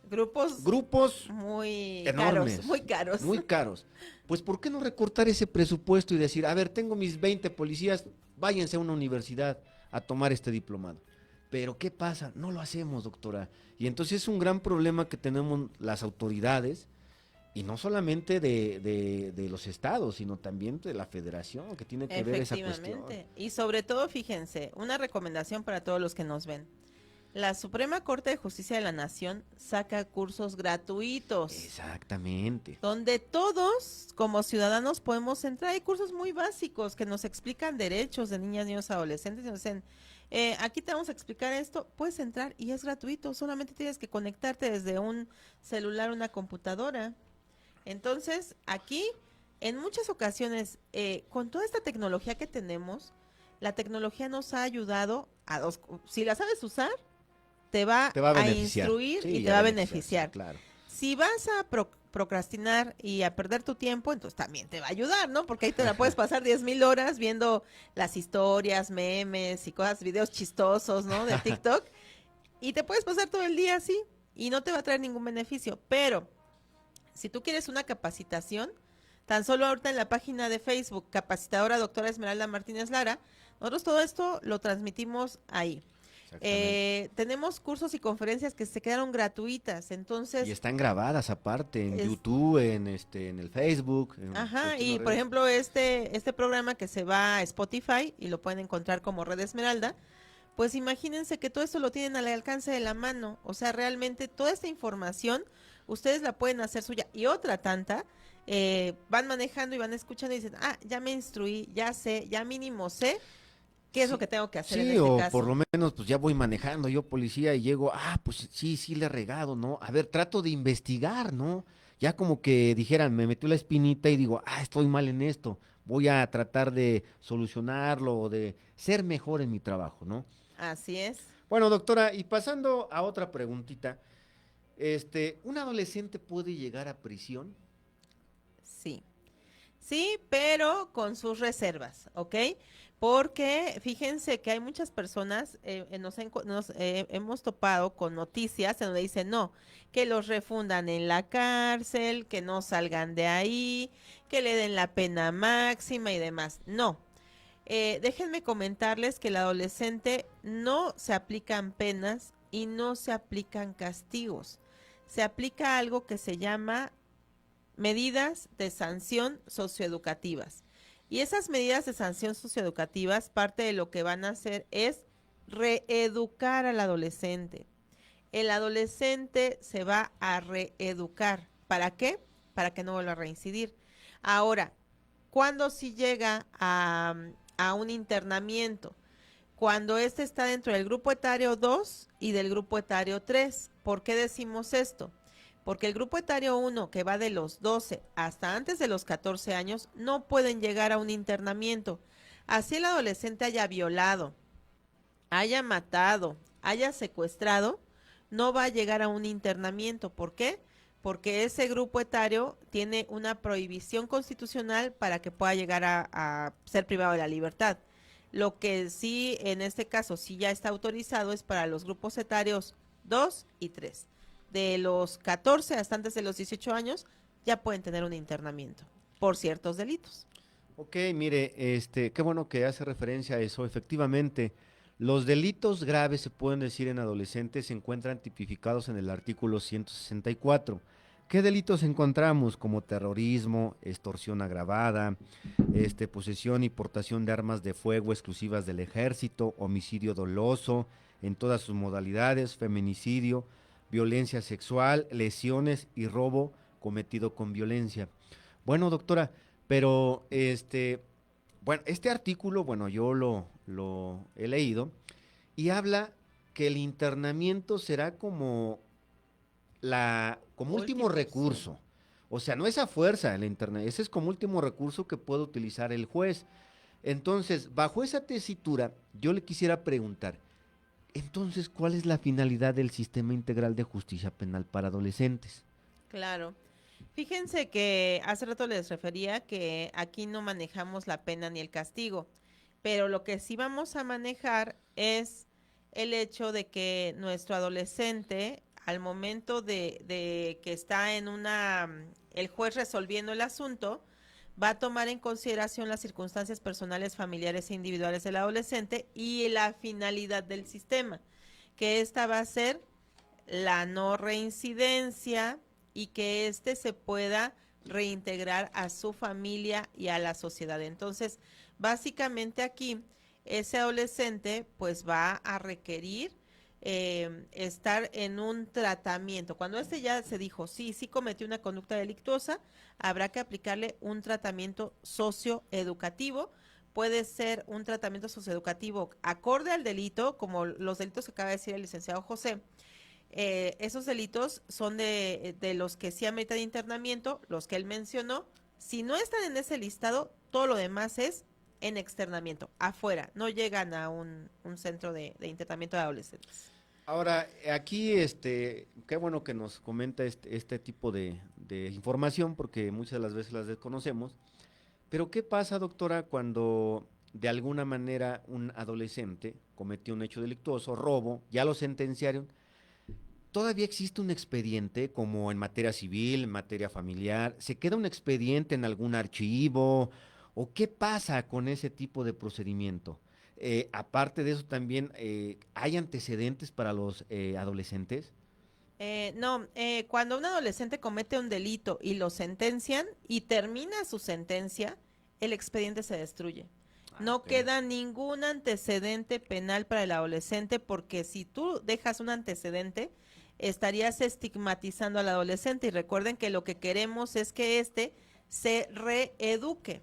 grupos muy enormes, caros, muy caros. Pues ¿por qué no recortar ese presupuesto y decir, a ver, tengo mis 20 policías, váyanse a una universidad a tomar este diplomado? Pero ¿qué pasa? No lo hacemos, doctora. Y entonces es un gran problema que tenemos las autoridades, y no solamente de los estados, sino también de la federación, que tiene que ver esa cuestión. Y sobre todo, fíjense, una recomendación para todos los que nos ven. La Suprema Corte de Justicia de la Nación saca cursos gratuitos. Exactamente. Donde todos, como ciudadanos, podemos entrar. Hay cursos muy básicos que nos explican derechos de niñas, niños, adolescentes. Y nos dicen, aquí te vamos a explicar esto. Puedes entrar y es gratuito. Solamente tienes que conectarte desde un celular, una computadora. Entonces, aquí, en muchas ocasiones, con toda esta tecnología que tenemos, la tecnología nos ha ayudado si la sabes usar, te va, Te va a a beneficiar. instruir Sí, y y te a va a beneficiarse, beneficiar. claro. Si vas a procrastinar y a perder tu tiempo, entonces también te va a ayudar, ¿no? Porque ahí te la puedes pasar 10,000 horas viendo las historias, memes y cosas, videos chistosos, ¿no? De TikTok. Y te puedes pasar todo el día así y no te va a traer ningún beneficio. Pero si tú quieres una capacitación, tan solo ahorita en la página de Facebook, capacitadora doctora Esmeralda Martínez Lara, nosotros todo esto lo transmitimos ahí. Exactamente. Tenemos cursos y conferencias que se quedaron gratuitas, Y entonces, están grabadas aparte en es, YouTube, en el Facebook, en ajá, cuestión de y por redes. ejemplo, este programa que se va a Spotify y lo pueden encontrar como Red Esmeralda, pues imagínense que todo esto lo tienen al alcance de la mano, o sea, realmente toda esta información ustedes la pueden hacer suya y otra tanta, van manejando y van escuchando y dicen, ah, ya me instruí, ya sé, ya mínimo sé qué es lo Sí, que tengo que hacer en sí, este o por caso. lo menos pues ya voy manejando yo policía y llego, pues sí, sí le he regado, ¿no? A ver, trato de investigar, ¿no? Ya como que dijeran, me metió la espinita y digo, estoy mal en esto, voy a tratar de solucionarlo o de ser mejor en mi trabajo, ¿no? Así es, Bueno, doctora, y pasando a otra preguntita, ¿un adolescente puede llegar a prisión? sí. Sí, pero con sus reservas, ¿ok? Porque fíjense que hay muchas personas, hemos topado con noticias en donde dicen, no, que los refundan en la cárcel, que no salgan de ahí, que le den la pena máxima y demás. No, déjenme comentarles que el adolescente no se aplican penas y no se aplican castigos. Se aplica algo que se llama medidas de sanción socioeducativas. Y esas medidas de sanción socioeducativas, parte de lo que van a hacer es reeducar al adolescente. El adolescente se va a reeducar. ¿Para qué? Para que no vuelva a reincidir. Ahora, ¿cuándo si llega a un internamiento? Cuando este está dentro del grupo etario 2 y del grupo etario 3. ¿Por qué decimos esto? Porque el grupo etario 1, que va de los 12 hasta antes de los 14 años, no pueden llegar a un internamiento. Así el adolescente haya violado, haya matado, haya secuestrado, no va a llegar a un internamiento. ¿Por qué? Porque ese grupo etario tiene una prohibición constitucional para que pueda llegar a ser privado de la libertad. Lo que sí, en este caso, sí ya está autorizado es para los grupos etarios 2 y 3. De los 14 hasta antes de los 18 años, ya pueden tener un internamiento por ciertos delitos. Ok, mire, qué bueno que hace referencia a eso. Efectivamente, los delitos graves, se pueden decir en adolescentes, se encuentran tipificados en el artículo 164. ¿Qué delitos encontramos? Como terrorismo, extorsión agravada, posesión y portación de armas de fuego exclusivas del ejército, homicidio doloso en todas sus modalidades, feminicidio, violencia sexual, lesiones y robo cometido con violencia. Bueno, doctora, pero bueno, este artículo, bueno, yo lo he leído y habla que el internamiento será como último Último, sí. recurso. O sea, no es a fuerza el internamiento, ese es como último recurso que puede utilizar el juez. Entonces, bajo esa tesitura, yo le quisiera preguntar, entonces, ¿cuál es la finalidad del sistema integral de justicia penal para adolescentes? Claro. Fíjense que hace rato les refería que aquí no manejamos la pena ni el castigo, pero lo que sí vamos a manejar es el hecho de que nuestro adolescente, al momento de que está en el juez resolviendo el asunto, va a tomar en consideración las circunstancias personales, familiares e individuales del adolescente y la finalidad del sistema, que esta va a ser la no reincidencia y que éste se pueda reintegrar a su familia y a la sociedad. Entonces, básicamente aquí, ese adolescente pues va a requerir estar en un tratamiento. Cuando este ya se dijo, sí, sí cometió una conducta delictuosa, habrá que aplicarle un tratamiento socioeducativo. Puede ser un tratamiento socioeducativo acorde al delito, como los delitos que acaba de decir el licenciado José. Esos delitos son de los que sí ameritan internamiento, los que él mencionó. Si no están en ese listado, todo lo demás es en externamiento, afuera, no llegan a un centro de internamiento de adolescentes. Ahora, aquí, qué bueno que nos comenta este tipo de información, porque muchas de las veces las desconocemos. Pero, ¿qué pasa, doctora, cuando de alguna manera un adolescente cometió un hecho delictuoso, robo, ya lo sentenciaron? ¿Todavía existe un expediente como en materia civil, en materia familiar? ¿Se queda un expediente en algún archivo? ¿O qué pasa con ese tipo de procedimiento? Aparte de eso, también, ¿hay antecedentes para los adolescentes? No, cuando un adolescente comete un delito y lo sentencian y termina su sentencia, el expediente se destruye. Ah, No ok. queda ningún antecedente penal para el adolescente porque si tú dejas un antecedente, estarías estigmatizando al adolescente y recuerden que lo que queremos es que éste se reeduque.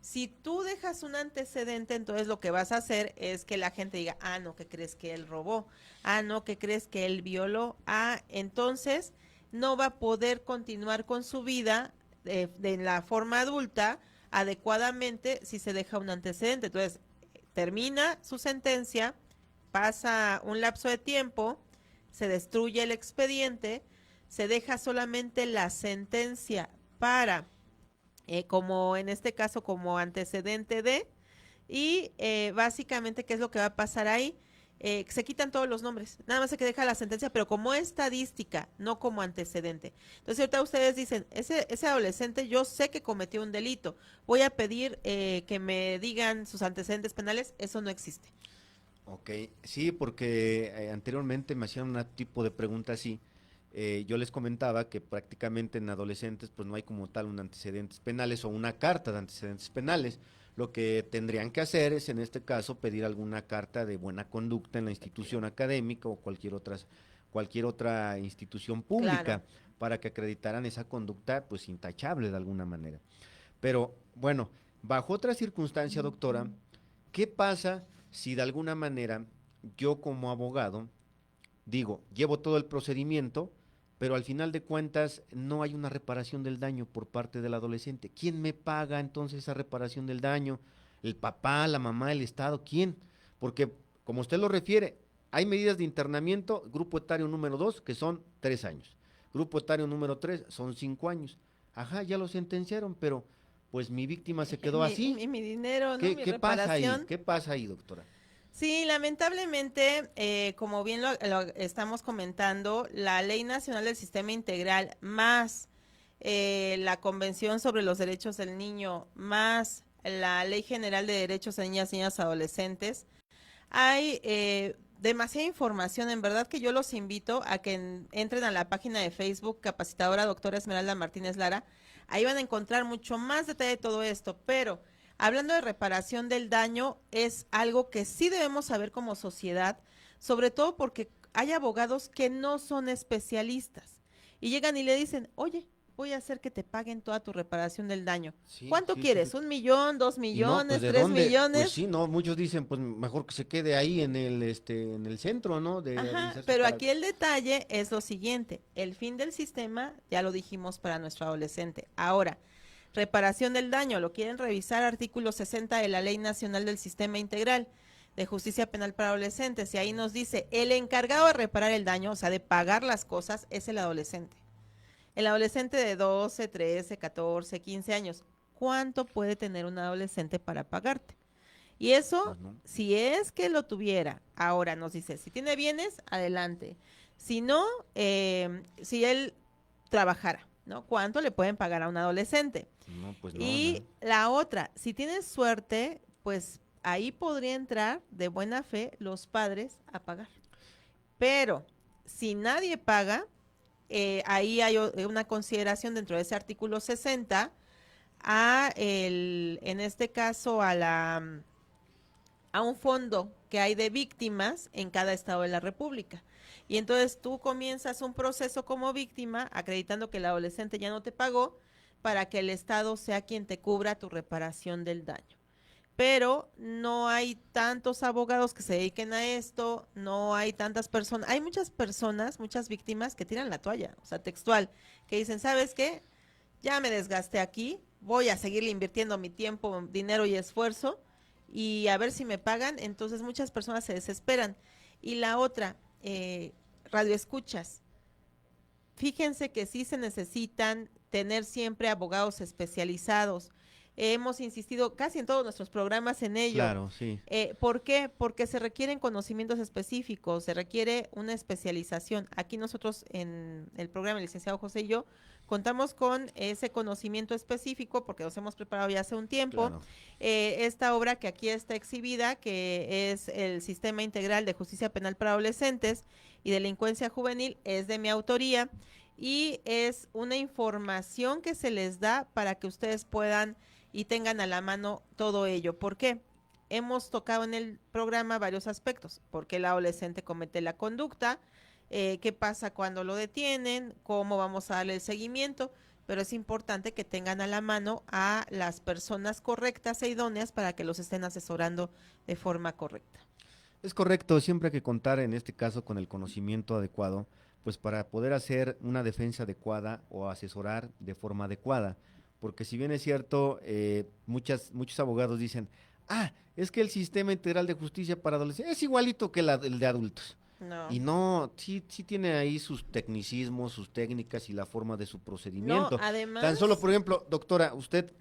Si tú dejas un antecedente, entonces lo que vas a hacer es que la gente diga, ah, no, ¿qué crees que él robó? Ah, no, ¿qué crees que él violó? Ah, entonces no va a poder continuar con su vida de la forma adulta adecuadamente si se deja un antecedente. Entonces, termina su sentencia, pasa un lapso de tiempo, se destruye el expediente, se deja solamente la sentencia para como en este caso como antecedente de, y básicamente, ¿qué es lo que va a pasar ahí? Se quitan todos los nombres, nada más se que deja la sentencia, pero como estadística, no como antecedente. Entonces, ahorita ustedes dicen, ese adolescente yo sé que cometió un delito, voy a pedir que me digan sus antecedentes penales, eso no existe. Ok, sí, porque anteriormente me hacían un tipo de pregunta así. Yo les comentaba que prácticamente en adolescentes pues no hay como tal un antecedentes penales o una carta de antecedentes penales. Lo que tendrían que hacer es en este caso pedir alguna carta de buena conducta en la institución académica o cualquier otra institución Claro. pública para que acreditaran esa conducta pues intachable de alguna manera. Pero bueno, bajo otra circunstancia, doctora, ¿qué pasa si de alguna manera yo como abogado digo, llevo todo el procedimiento, pero al final de cuentas no hay una reparación del daño por parte del adolescente? ¿Quién me paga entonces esa reparación del daño? ¿El papá, la mamá, el Estado? ¿Quién? Porque, como usted lo refiere, hay medidas de internamiento, grupo etario número 2, que son 3 años. Grupo etario número 3 son 5 años. Ajá, ya lo sentenciaron, pero pues mi víctima se quedó así. Mi dinero, ¿no? ¿Qué, Mi qué pasa ahí? reparación. ¿Qué pasa ahí, doctora? Sí, lamentablemente, como bien lo estamos comentando, la Ley Nacional del Sistema Integral más la Convención sobre los Derechos del Niño más la Ley General de Derechos de Niñas, Niños, Adolescentes, hay demasiada información. En verdad que yo los invito a que entren a la página de Facebook Capacitadora Doctora Esmeralda Martínez Lara. Ahí van a encontrar mucho más detalle de todo esto, pero hablando de reparación del daño, es algo que sí debemos saber como sociedad, sobre todo porque hay abogados que no son especialistas y llegan y le dicen, oye, voy a hacer que te paguen toda tu reparación del daño. Sí, ¿Cuánto sí, sí, quieres? sí. ¿1 millón, dos Y no, pues millones, de tres dónde, pues millones? sí, no, muchos dicen, pues mejor que se quede ahí en el centro, ¿no? De Ajá, reinserción pero para. aquí el detalle es lo siguiente, el fin del sistema, ya lo dijimos para nuestro adolescente. Ahora, reparación del daño, lo quieren revisar artículo 60 de la Ley Nacional del Sistema Integral de Justicia Penal para Adolescentes, y ahí nos dice, el encargado de reparar el daño, o sea, de pagar las cosas, es el adolescente. El adolescente de 12, 13, 14, 15 años, ¿cuánto puede tener un adolescente para pagarte? Y eso, Pues no. si es que lo tuviera, ahora nos dice, si tiene bienes, adelante. Si no, si él trabajara, ¿no? ¿Cuánto le pueden pagar a un adolescente? No, pues no, no. Y la otra, si tienes suerte, pues ahí podría entrar de buena fe los padres a pagar. Pero si nadie paga, ahí hay una consideración dentro de ese artículo 60 en este caso a un fondo que hay de víctimas en cada estado de la República. Y entonces tú comienzas un proceso como víctima, acreditando que el adolescente ya no te pagó, para que el Estado sea quien te cubra tu reparación del daño. Pero no hay tantos abogados que se dediquen a esto, no hay tantas personas, hay muchas personas, muchas víctimas que tiran la toalla, o sea, textual, que dicen, ¿sabes qué? Ya me desgasté aquí, voy a seguirle invirtiendo mi tiempo, dinero y esfuerzo y a ver si me pagan. Entonces muchas personas se desesperan. Y la otra, radioescuchas, fíjense que sí se necesitan tener siempre abogados especializados. Hemos insistido casi en todos nuestros programas en ello. Claro, sí. ¿Por qué? Porque se requieren conocimientos específicos, se requiere una especialización. Aquí nosotros en el programa, el licenciado José y yo, contamos con ese conocimiento específico porque nos hemos preparado ya hace un tiempo. Claro. Esta obra que aquí está exhibida, que es el Sistema Integral de Justicia Penal para Adolescentes y Delincuencia Juvenil, es de mi autoría y es una información que se les da para que ustedes puedan y tengan a la mano todo ello. ¿Por qué? Hemos tocado en el programa varios aspectos. ¿Por qué el adolescente comete la conducta? ¿Qué pasa cuando lo detienen? ¿Cómo vamos a darle el seguimiento? Pero es importante que tengan a la mano a las personas correctas e idóneas para que los estén asesorando de forma correcta. Es correcto, siempre hay que contar en este caso con el conocimiento adecuado, pues para poder hacer una defensa adecuada o asesorar de forma adecuada. Porque si bien es cierto, muchos abogados dicen, es que el Sistema Integral de Justicia para Adolescentes es igualito que el de adultos. No. Y no, sí tiene ahí sus tecnicismos, sus técnicas y la forma de su procedimiento. No, además, tan solo, por ejemplo, doctora, usted,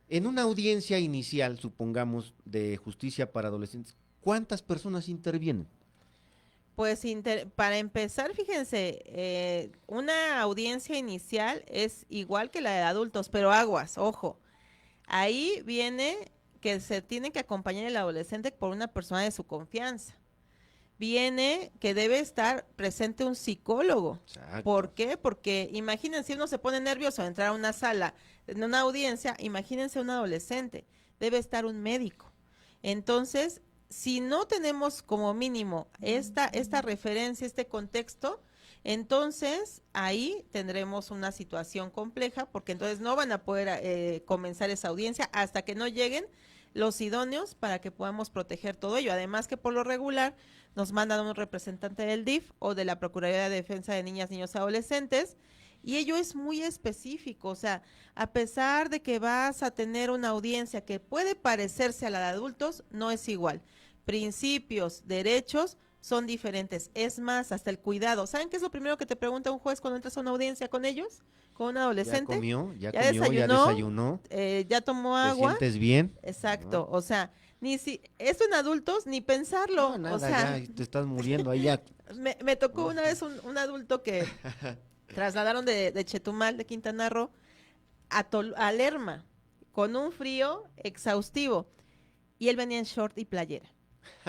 en una audiencia inicial, supongamos, de justicia para adolescentes, ¿cuántas personas intervienen? Pues para empezar, fíjense, una audiencia inicial es igual que la de adultos, pero aguas, ojo, ahí viene que se tiene que acompañar el adolescente por una persona de su confianza. Viene que debe estar presente un psicólogo. Exacto. ¿Por qué? Porque imagínense, uno se pone nervioso a entrar a una sala, en una audiencia, imagínense un adolescente, debe estar un médico. Entonces, si no tenemos como mínimo esta referencia, este contexto, entonces ahí tendremos una situación compleja, porque entonces no van a poder comenzar esa audiencia hasta que no lleguen los idóneos para que podamos proteger todo ello. Además que por lo regular nos mandan un representante del DIF o de la Procuraduría de Defensa de Niñas, Niños y Adolescentes, y ello es muy específico. O sea, a pesar de que vas a tener una audiencia que puede parecerse a la de adultos, no es igual. Principios, derechos son diferentes. Es más, hasta el cuidado. ¿Saben qué es lo primero que te pregunta un juez cuando entras a una audiencia con ellos? Con un adolescente. Ya desayunó, ya tomó ¿te agua. sientes bien? Exacto, o sea, esto en adultos ni pensarlo. No, nada, o sea, ya te estás muriendo ahí ya. me tocó una vez un adulto que trasladaron de Chetumal, de Quintana Roo, a Lerma, con un frío exhaustivo, y él venía en short y playera.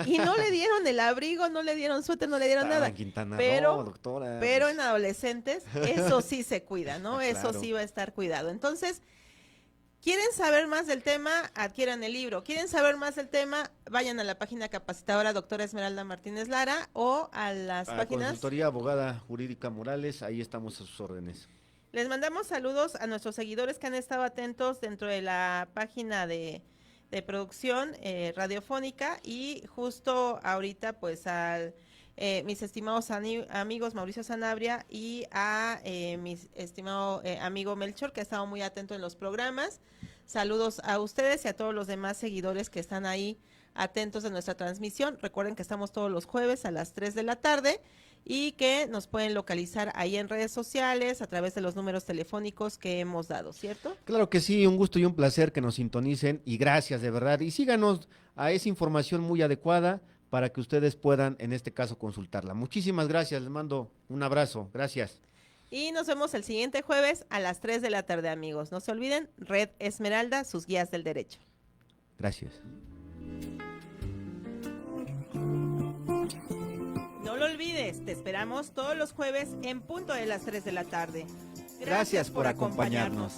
Y no le dieron el abrigo, no le dieron suéter, no le dieron Estaba nada. en Quintana Pero, Roo, doctora, pero pues. en adolescentes, eso sí se cuida, ¿no? Eso Claro. sí va a estar cuidado. Entonces, ¿quieren saber más del tema? Adquieran el libro. ¿Quieren saber más del tema? Vayan a la página capacitadora doctora Esmeralda Martínez Lara o a las páginas. Consultoría Abogada Jurídica Morales, ahí estamos a sus órdenes. Les mandamos saludos a nuestros seguidores que han estado atentos dentro de la página de producción radiofónica, y justo ahorita pues a mis estimados amigos Mauricio Sanabria y a mi estimado amigo Melchor, que ha estado muy atento en los programas. Saludos a ustedes y a todos los demás seguidores que están ahí atentos de nuestra transmisión. Recuerden que estamos todos los jueves a las 3 de la tarde y que nos pueden localizar ahí en redes sociales a través de los números telefónicos que hemos dado, ¿cierto? Claro que sí, un gusto y un placer que nos sintonicen y gracias de verdad. Y síganos a esa información muy adecuada para que ustedes puedan, en este caso, consultarla. Muchísimas gracias, les mando un abrazo, gracias. Y nos vemos el siguiente jueves a las 3 de la tarde, amigos. No se olviden, Red Esmeralda, sus guías del derecho. Gracias. No lo olvides, te esperamos todos los jueves en punto de las 3 de la tarde. Gracias por acompañarnos.